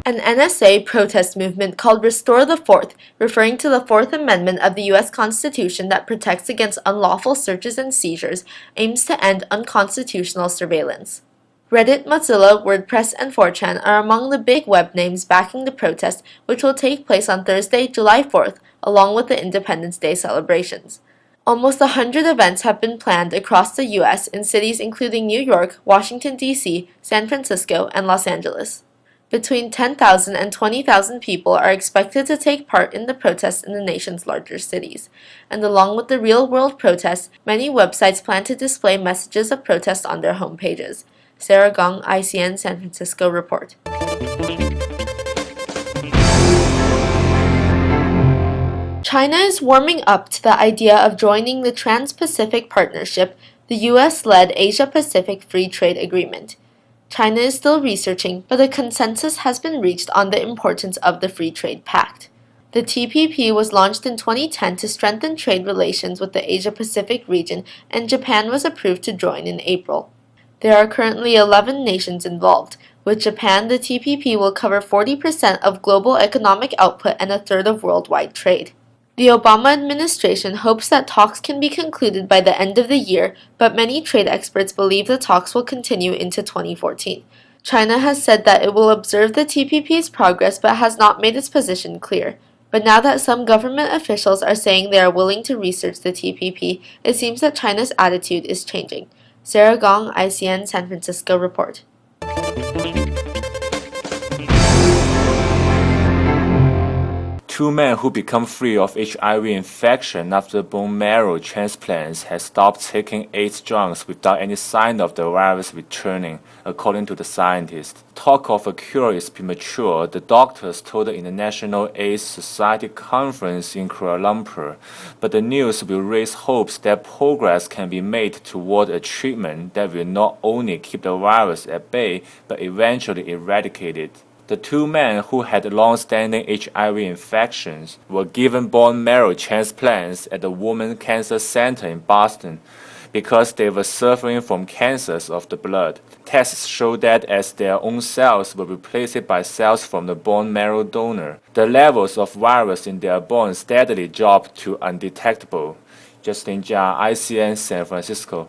An NSA protest movement called Restore the Fourth, referring to the Fourth Amendment of the U.S. Constitution that protects against unlawful searches and seizures, aims to end unconstitutional surveillance. Reddit, Mozilla, WordPress, and 4chan are among the big web names backing the protest, which will take place on Thursday, July 4th, along with the Independence Day celebrations. Almost 100 events have been planned across the U.S. in cities including New York, Washington, D.C., San Francisco, and Los Angeles. Between 10,000 and 20,000 people are expected to take part in the protests in the nation's larger cities. And along with the real-world protests, many websites plan to display messages of protest on their homepages. Sarah Gong, ICN San Francisco report. China is warming up to the idea of joining the Trans-Pacific Partnership, the US-led Asia-Pacific Free Trade Agreement. China is still researching, but a consensus has been reached on the importance of the Free Trade Pact. The TPP was launched in 2010 to strengthen trade relations with the Asia-Pacific region, and Japan was approved to join in April. There are currently 11 nations involved. With Japan, the TPP will cover 40% of global economic output and a third of worldwide trade. The Obama administration hopes that talks can be concluded by the end of the year, but many trade experts believe the talks will continue into 2014. China has said that it will observe the TPP's progress but has not made its position clear. But now that some government officials are saying they are willing to research the TPP, it seems that China's attitude is changing. Sarah Gong, ICN San Francisco report. Two men who become free of HIV infection after bone marrow transplants have stopped taking AIDS drugs without any sign of the virus returning, according to the scientists. Talk of a cure is premature, the doctors told the International AIDS Society conference in Kuala Lumpur, but the news will raise hopes that progress can be made toward a treatment that will not only keep the virus at bay, but eventually eradicate it. The two men who had long-standing HIV infections were given bone marrow transplants at the Women's Cancer Center in Boston because they were suffering from cancers of the blood. Tests showed that as their own cells were replaced by cells from the bone marrow donor, the levels of virus in their bones steadily dropped to undetectable. Justin Jia, ICN San Francisco.